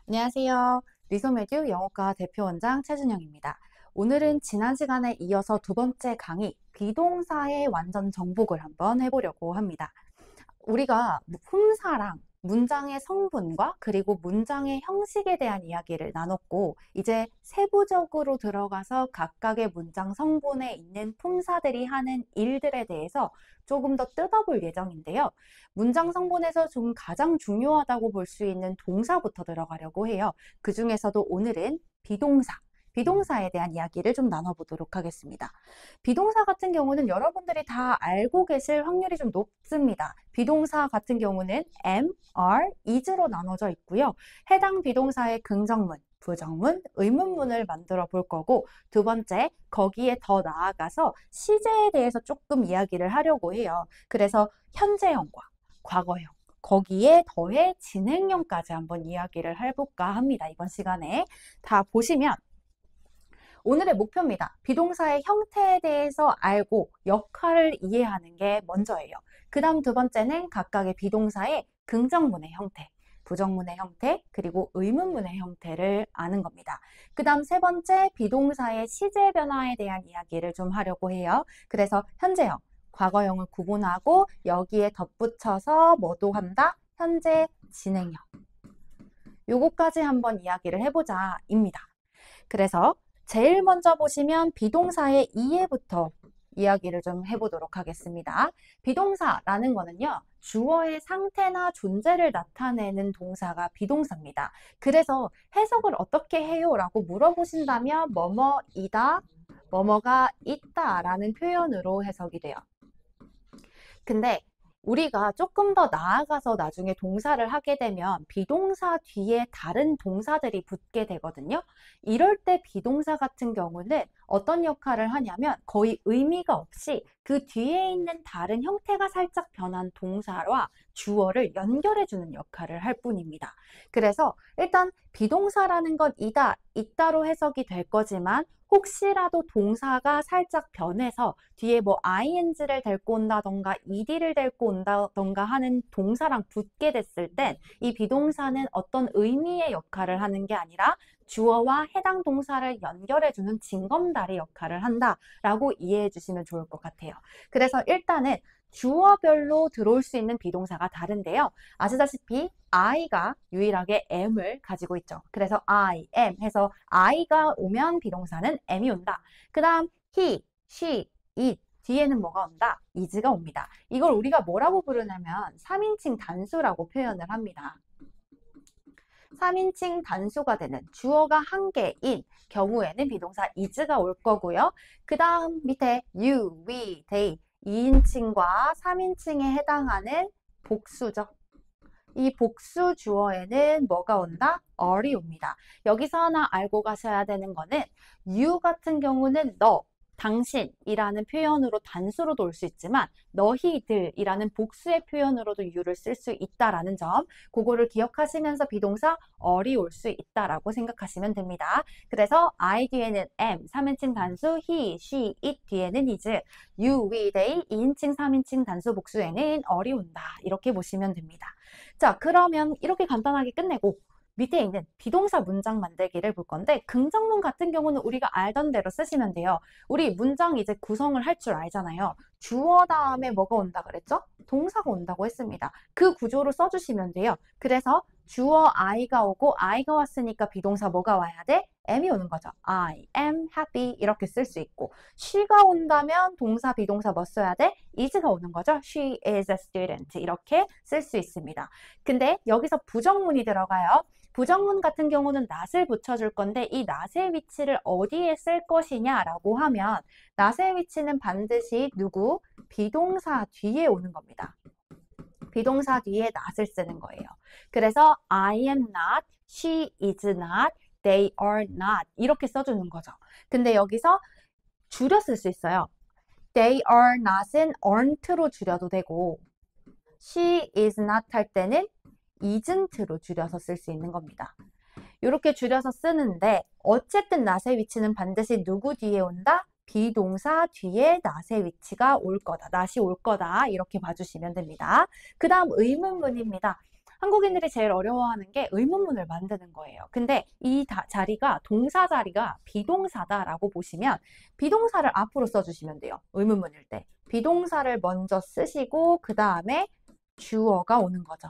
안녕하세요. 리소메듀 영어과 대표원장 최준영입니다. 오늘은 지난 시간에 이어서 두 번째 강의, 비동사의 완전 정복을 한번 해보려고 합니다. 우리가 품사랑 문장의 성분과 그리고 문장의 형식에 대한 이야기를 나눴고, 이제 세부적으로 들어가서 각각의 문장 성분에 있는 품사들이 하는 일들에 대해서 조금 더 뜯어볼 예정인데요. 문장 성분에서 좀 가장 중요하다고 볼 수 있는 동사부터 들어가려고 해요. 그 중에서도 오늘은 비동사에 대한 이야기를 좀 나눠보도록 하겠습니다. 비동사 같은 경우는 여러분들이 다 알고 계실 확률이 좀 높습니다. 비동사 같은 경우는 am, are, is로 나눠져 있고요. 해당 비동사의 긍정문, 부정문, 의문문을 만들어 볼 거고, 두 번째, 거기에 더 나아가서 시제에 대해서 조금 이야기를 하려고 해요. 그래서 현재형과 과거형, 거기에 더해 진행형까지 한번 이야기를 해볼까 합니다. 이번 시간에. 다 보시면 오늘의 목표입니다. 비동사의 형태에 대해서 알고 역할을 이해하는 게 먼저예요. 그 다음 두 번째는 각각의 비동사의 긍정문의 형태, 부정문의 형태, 그리고 의문문의 형태를 아는 겁니다. 그 다음 세 번째, 비동사의 시제 변화에 대한 이야기를 좀 하려고 해요. 그래서 현재형, 과거형을 구분하고 여기에 덧붙여서 뭐도 한다? 현재 진행형. 요거까지 한번 이야기를 해보자입니다. 그래서 제일 먼저 보시면 비동사의 이해부터 이야기를 좀 해보도록 하겠습니다. 비동사라는 거는요, 주어의 상태나 존재를 나타내는 동사가 비동사입니다. 그래서 해석을 어떻게 해요? 라고 물어보신다면 뭐뭐이다, 뭐뭐가 있다라는 표현으로 해석이 돼요. 근데 우리가 조금 더 나아가서 나중에 동사를 하게 되면 비동사 뒤에 다른 동사들이 붙게 되거든요. 이럴 때 비동사 같은 경우는 어떤 역할을 하냐면 거의 의미가 없이 그 뒤에 있는 다른 형태가 살짝 변한 동사와 주어를 연결해주는 역할을 할 뿐입니다. 그래서 일단 비동사라는 건 있다로 해석이 될 거지만 혹시라도 동사가 살짝 변해서 뒤에 뭐 ing를 데리고 온다던가 ed를 데리고 온다던가 하는 동사랑 붙게 됐을 땐 이 비동사는 어떤 의미의 역할을 하는 게 아니라 주어와 해당 동사를 연결해주는 징검다리 역할을 한다라고 이해해 주시면 좋을 것 같아요. 그래서 일단은 주어별로 들어올 수 있는 비동사가 다른데요. 아시다시피 I가 유일하게 am을 가지고 있죠. 그래서 I, am 해서 I가 오면 비동사는 am이 온다. 그 다음 he, she, it 뒤에는 뭐가 온다? is가 옵니다. 이걸 우리가 뭐라고 부르냐면 3인칭 단수라고 표현을 합니다. 3인칭 단수가 되는 주어가 한 개인 경우에는 비동사 is가 올 거고요. 그 다음 밑에 you, we, they 2인칭과 3인칭에 해당하는 복수죠. 이 복수 주어에는 뭐가 온다? are이 옵니다. 여기서 하나 알고 가셔야 되는 거는 you 같은 경우는 너, 당신이라는 표현으로 단수로도 올 수 있지만 너희들이라는 복수의 표현으로도 you를 쓸 수 있다라는 점, 그거를 기억하시면서 비동사 are이 올 수 있다라고 생각하시면 됩니다. 그래서 I 뒤에는 am, 3인칭 단수, he, she, it 뒤에는 is, you, we, they, 2인칭, 3인칭 단수 복수에는 are이 온다. 이렇게 보시면 됩니다. 자, 그러면 이렇게 간단하게 끝내고 밑에 있는 비동사 문장 만들기를 볼 건데 긍정문 같은 경우는 우리가 알던 대로 쓰시면 돼요. 우리 문장 이제 구성을 할 줄 알잖아요. 주어 다음에 뭐가 온다 그랬죠? 동사가 온다고 했습니다. 그 구조로 써주시면 돼요. 그래서 주어 I가 오고 I가 왔으니까 비동사 뭐가 와야 돼? am이 오는 거죠. I am happy 이렇게 쓸 수 있고 she가 온다면 동사 비동사 뭐 써야 돼? is가 오는 거죠. She is a student 이렇게 쓸 수 있습니다. 근데 여기서 부정문이 들어가요. 부정문 같은 경우는 not을 붙여줄 건데 이 not의 위치를 어디에 쓸 것이냐라고 하면 not의 위치는 반드시 누구? 비동사 뒤에 오는 겁니다. 비동사 뒤에 not을 쓰는 거예요. 그래서 I am not, she is not, they are not 이렇게 써주는 거죠. 근데 여기서 줄여 쓸 수 있어요. They are not은 aren't로 줄여도 되고 she is not 할 때는 isn't로 줄여서 쓸 수 있는 겁니다. 이렇게 줄여서 쓰는데 어쨌든 not의 위치는 반드시 누구 뒤에 온다? 비동사 뒤에 not의 위치가 올 거다. not이 올 거다. 이렇게 봐주시면 됩니다. 그 다음 의문문입니다. 한국인들이 제일 어려워하는 게 의문문을 만드는 거예요. 근데 이 자리가 동사 자리가 비동사다라고 보시면 비동사를 앞으로 써주시면 돼요. 의문문일 때. 비동사를 먼저 쓰시고 그 다음에 주어가 오는 거죠.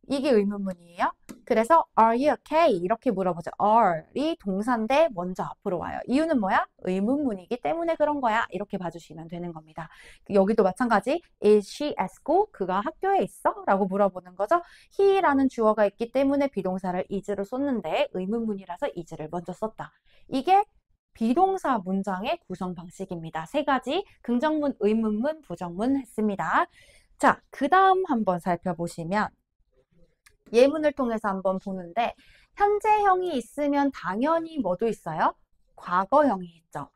이게 의문문이에요. 그래서 are you okay? 이렇게 물어보죠. are이 동사인데 먼저 앞으로 와요. 이유는 뭐야? 의문문이기 때문에 그런 거야. 이렇게 봐주시면 되는 겁니다. 여기도 마찬가지. Is she at school? 그가 학교에 있어? 라고 물어보는 거죠. he라는 주어가 있기 때문에 비동사를 is로 썼는데 의문문이라서 is를 먼저 썼다. 이게 비동사 문장의 구성 방식입니다. 세 가지 긍정문, 의문문, 부정문 했습니다. 자, 그 다음 한번 살펴보시면 예문을 통해서 한번 보는데 현재형이 있으면 당연히 뭐도 있어요? 과거형이 있죠.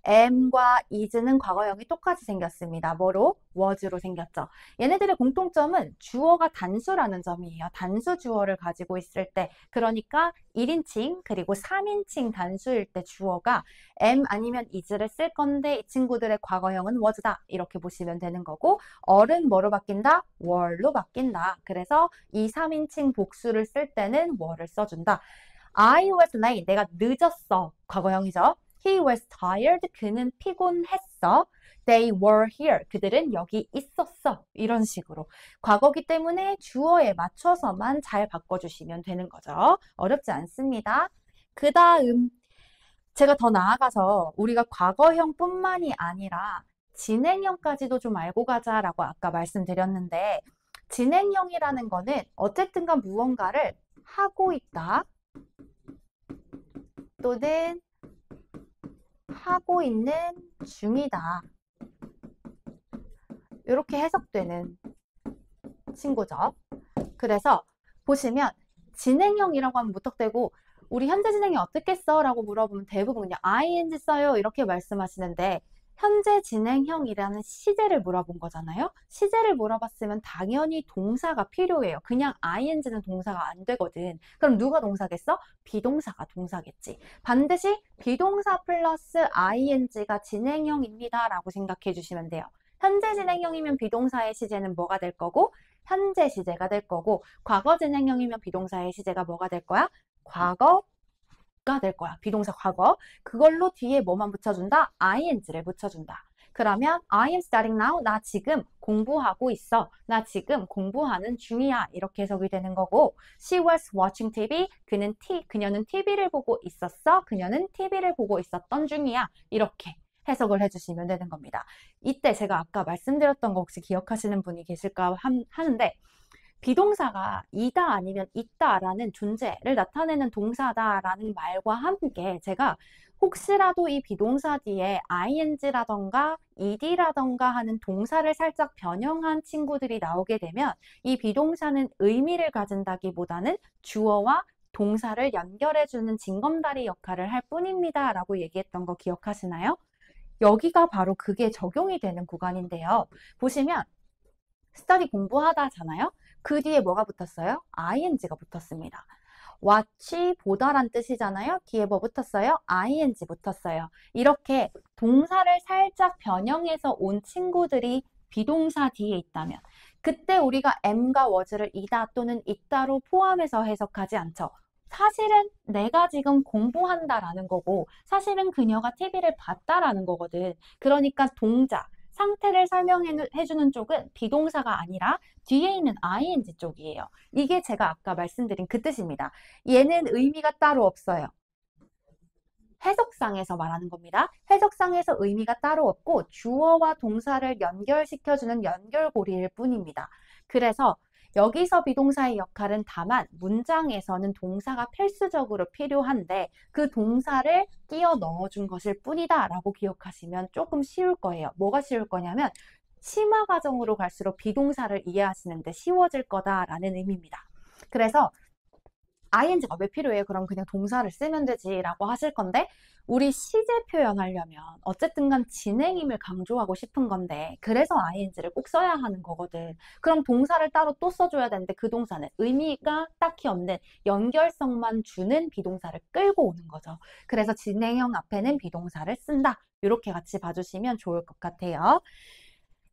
am과 is는 과거형이 똑같이 생겼습니다. 뭐로? was로 생겼죠. 얘네들의 공통점은 주어가 단수라는 점이에요. 단수 주어를 가지고 있을 때 그러니까 1인칭 그리고 3인칭 단수일 때 주어가 am 아니면 is를 쓸 건데 이 친구들의 과거형은 was다. 이렇게 보시면 되는 거고 어른 뭐로 바뀐다? were로 바뀐다. 그래서 이 3인칭 복수를 쓸 때는 were를 써준다. I was late. 내가 늦었어. 과거형이죠. He was tired. 그는 피곤했어. They were here. 그들은 여기 있었어. 이런 식으로. 과거기 때문에 주어에 맞춰서만 잘 바꿔주시면 되는 거죠. 어렵지 않습니다. 그 다음, 제가 더 나아가서 우리가 과거형뿐만이 아니라 진행형까지도 좀 알고 가자라고 아까 말씀드렸는데 진행형이라는 거는 어쨌든간 무언가를 하고 있다. 또는 하고 있는 중이다. 이렇게 해석되는 친구죠. 그래서 보시면 진행형이라고 하면 무턱대고 우리 현재 진행이 어떻게 써? 라고 물어보면 대부분 그냥 ing 써요 이렇게 말씀하시는데 현재 진행형이라는 시제를 물어본 거잖아요. 시제를 물어봤으면 당연히 동사가 필요해요. 그냥 ing는 동사가 안 되거든. 그럼 누가 동사겠어? 비동사가 동사겠지. 반드시 비동사 플러스 ing가 진행형입니다. 라고 생각해 주시면 돼요. 현재 진행형이면 비동사의 시제는 뭐가 될 거고 현재 시제가 될 거고 과거 진행형이면 비동사의 시제가 뭐가 될 거야? 과거가 될 거야. 비동사 과거. 그걸로 뒤에 뭐만 붙여준다? ing를 붙여준다. 그러면 I am studying now. 나 지금 공부하고 있어. 나 지금 공부하는 중이야. 이렇게 해석이 되는 거고 She was watching TV. 그녀는 TV를 보고 있었어. 그녀는 TV를 보고 있었던 중이야. 이렇게 해석을 해주시면 되는 겁니다. 이때 제가 아까 말씀드렸던 거 혹시 기억하시는 분이 계실까 하는데 비동사가 이다 아니면 있다라는 존재를 나타내는 동사다라는 말과 함께 제가 혹시라도 이 비동사 뒤에 ing라던가 ed라던가 하는 동사를 살짝 변형한 친구들이 나오게 되면 이 비동사는 의미를 가진다기보다는 주어와 동사를 연결해주는 징검다리 역할을 할 뿐입니다. 라고 얘기했던 거 기억하시나요? 여기가 바로 그게 적용이 되는 구간인데요. 보시면 study 공부하다잖아요. 그 뒤에 뭐가 붙었어요? ing가 붙었습니다. watch 보다란 뜻이잖아요. 뒤에 뭐 붙었어요? ing 붙었어요. 이렇게 동사를 살짝 변형해서 온 친구들이 비동사 뒤에 있다면 그때 우리가 am과 was를 이다 또는 있다로 포함해서 해석하지 않죠. 사실은 내가 지금 공부한다라는 거고 사실은 그녀가 TV를 봤다라는 거거든. 그러니까 동작, 상태를 설명해주는 쪽은 비동사가 아니라 뒤에 있는 ing 쪽이에요. 이게 제가 아까 말씀드린 그 뜻입니다. 얘는 의미가 따로 없어요. 해석상에서 말하는 겁니다. 해석상에서 의미가 따로 없고 주어와 동사를 연결시켜주는 연결고리일 뿐입니다. 그래서 여기서 비동사의 역할은 다만 문장에서는 동사가 필수적으로 필요한데 그 동사를 끼워 넣어준 것일 뿐이다 라고 기억하시면 조금 쉬울 거예요. 뭐가 쉬울 거냐면 심화 과정으로 갈수록 비동사를 이해하시는데 쉬워질 거다라는 의미입니다. 그래서 ing가 왜 필요해요? 그럼 그냥 동사를 쓰면 되지 라고 하실 건데 우리 시제 표현하려면 어쨌든 간 진행임을 강조하고 싶은 건데 그래서 ing를 꼭 써야 하는 거거든. 그럼 동사를 따로 또 써줘야 되는데 그 동사는 의미가 딱히 없는 연결성만 주는 비동사를 끌고 오는 거죠. 그래서 진행형 앞에는 비동사를 쓴다. 이렇게 같이 봐주시면 좋을 것 같아요.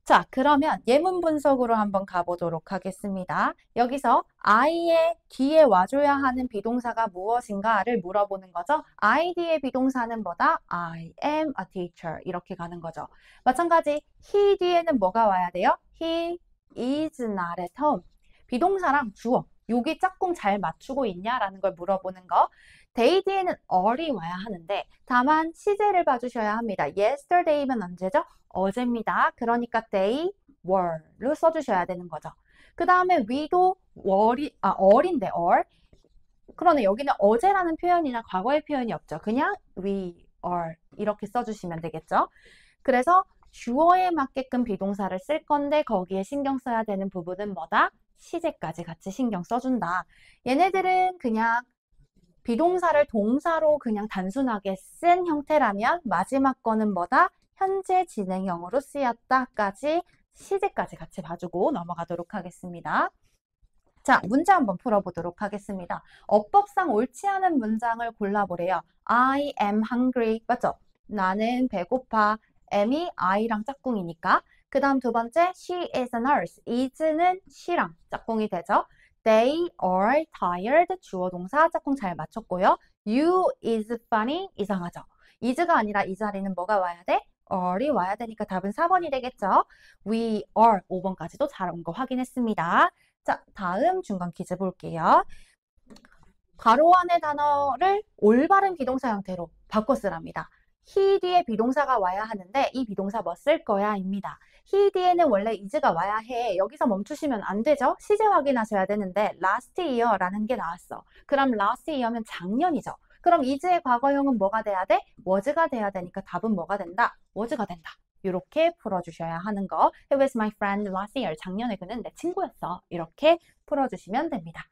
자, 그러면 예문 분석으로 한번 가보도록 하겠습니다. 여기서 I의 뒤에 와줘야 하는 비동사가 무엇인가를 물어보는 거죠. I 뒤의 비동사는 뭐다? I am a teacher. 이렇게 가는 거죠. 마찬가지 he 뒤에는 뭐가 와야 돼요? He is not at home. 비동사랑 주어. 여기 짝꿍 잘 맞추고 있냐라는 걸 물어보는 거. they 뒤에는 are이 와야 하는데 다만 시제를 봐주셔야 합니다. yesterday면 언제죠? 어제입니다. 그러니까 they were로 써주셔야 되는 거죠. 그 다음에 we도 were인데 are. 그러네 여기는 어제라는 표현이나 과거의 표현이 없죠. 그냥 we are 이렇게 써주시면 되겠죠. 그래서 주어에 맞게끔 비동사를 쓸 건데 거기에 신경 써야 되는 부분은 뭐다? 시제까지 같이 신경 써준다. 얘네들은 그냥 비동사를 동사로 그냥 단순하게 쓴 형태라면 마지막 거는 뭐다? 현재 진행형으로 쓰였다까지 시제까지 같이 봐주고 넘어가도록 하겠습니다. 자, 문제 한번 풀어보도록 하겠습니다. 어법상 옳지 않은 문장을 골라보래요. I am hungry. 맞죠? 나는 배고파. am이 I랑 짝꿍이니까. 그 다음 두 번째, she is a nurse. is는 she랑 짝꿍이 되죠. They are tired. 주어 동사 짝꿍 잘 맞췄고요. You is funny. 이상하죠? is가 아니라 이 자리는 뭐가 와야 돼? are이 와야 되니까 답은 4번이 되겠죠? We are 5번까지도 잘 온 거 확인했습니다. 자, 다음 중간 퀴즈 볼게요. 괄호 안의 단어를 올바른 비동사 형태로 바꿔 쓰랍니다. he 뒤에 비동사가 와야 하는데 이 비동사 뭐 쓸 거야? 입니다. he 뒤에는 원래 is가 와야 해. 여기서 멈추시면 안 되죠? 시제 확인하셔야 되는데 last year라는 게 나왔어. 그럼 last year면 작년이죠. 그럼 is의 과거형은 뭐가 돼야 돼? was가 돼야 되니까 답은 뭐가 된다? was가 된다. 이렇게 풀어주셔야 하는 거. He was my friend last year. 작년에 그는 내 친구였어. 이렇게 풀어주시면 됩니다.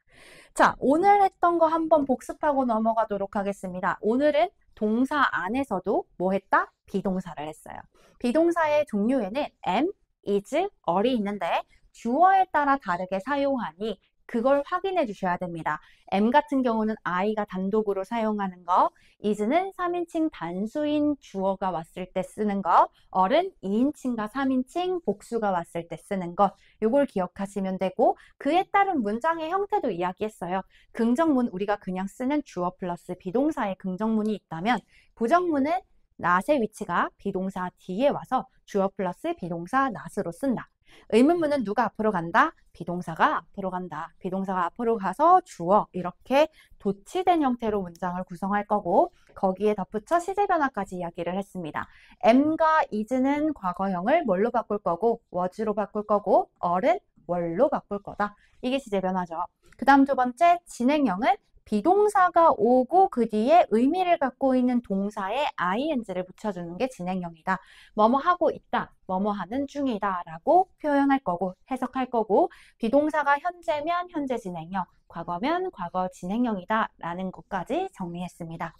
자, 오늘 했던 거 한번 복습하고 넘어가도록 하겠습니다. 오늘은 동사 안에서도 뭐 했다? 비동사를 했어요. 비동사의 종류에는 am, is, are이 있는데 주어에 따라 다르게 사용하니 그걸 확인해 주셔야 됩니다. am 같은 경우는 I가 단독으로 사용하는 거, is는 3인칭 단수인 주어가 왔을 때 쓰는 거, are는 2인칭과 3인칭 복수가 왔을 때 쓰는 것, 요걸 기억하시면 되고 그에 따른 문장의 형태도 이야기했어요. 긍정문 우리가 그냥 쓰는 주어 플러스 비동사의 긍정문이 있다면 부정문은 not의 위치가 비동사 뒤에 와서 주어 플러스 비동사 not으로 쓴다. 의문문은 누가 앞으로 간다? 비동사가 앞으로 간다. 비동사가 앞으로 가서 주어 이렇게 도치된 형태로 문장을 구성할 거고 거기에 덧붙여 시제 변화까지 이야기를 했습니다. am과 is는 과거형을 뭘로 바꿀 거고 was로 바꿀 거고 are는 were로 바꿀 거다. 이게 시제 변화죠. 그 다음 두 번째 진행형은 비동사가 오고 그 뒤에 의미를 갖고 있는 동사에 ing를 붙여주는 게 진행형이다. 뭐뭐 하고 있다, 뭐뭐 하는 중이다 라고 표현할 거고 해석할 거고 비동사가 현재면 현재 진행형, 과거면 과거 진행형이다 라는 것까지 정리했습니다.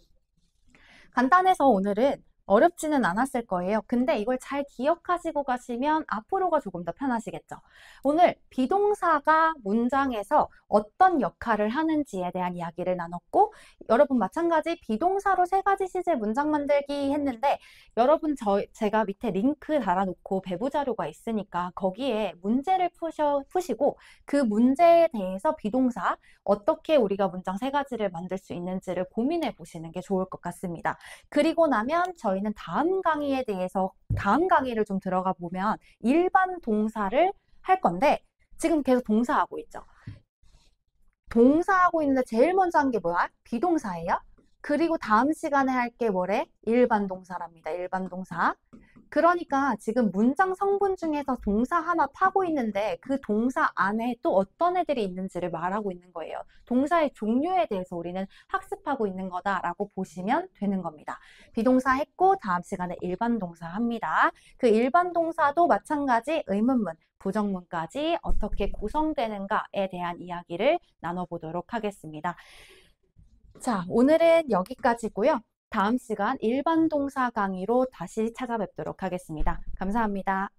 간단해서 오늘은 어렵지는 않았을 거예요. 근데 이걸 잘 기억하시고 가시면 앞으로가 조금 더 편하시겠죠. 오늘 비동사가 문장에서 어떤 역할을 하는지에 대한 이야기를 나눴고 여러분 마찬가지 비동사로 3가지 시제 문장 만들기 했는데 여러분 제가 밑에 링크 달아놓고 배부 자료가 있으니까 거기에 문제를 푸시고 그 문제에 대해서 비동사 어떻게 우리가 문장 3가지를 만들 수 있는지를 고민해 보시는 게 좋을 것 같습니다. 그리고 나면 저희는 다음 강의를 좀 들어가 보면 일반 동사를 할 건데 지금 계속 동사하고 있죠. 동사하고 있는데 제일 먼저 한 게 뭐야? 비동사예요. 그리고 다음 시간에 할 게 뭐래? 일반 동사랍니다. 일반 동사. 그러니까 지금 문장 성분 중에서 동사 하나 파고 있는데 그 동사 안에 또 어떤 애들이 있는지를 말하고 있는 거예요. 동사의 종류에 대해서 우리는 학습하고 있는 거다라고 보시면 되는 겁니다. 비동사 했고 다음 시간에 일반 동사 합니다. 그 일반 동사도 마찬가지 의문문, 부정문까지 어떻게 구성되는가에 대한 이야기를 나눠보도록 하겠습니다. 자, 오늘은 여기까지고요. 다음 시간 일반 동사 강의로 다시 찾아뵙도록 하겠습니다. 감사합니다.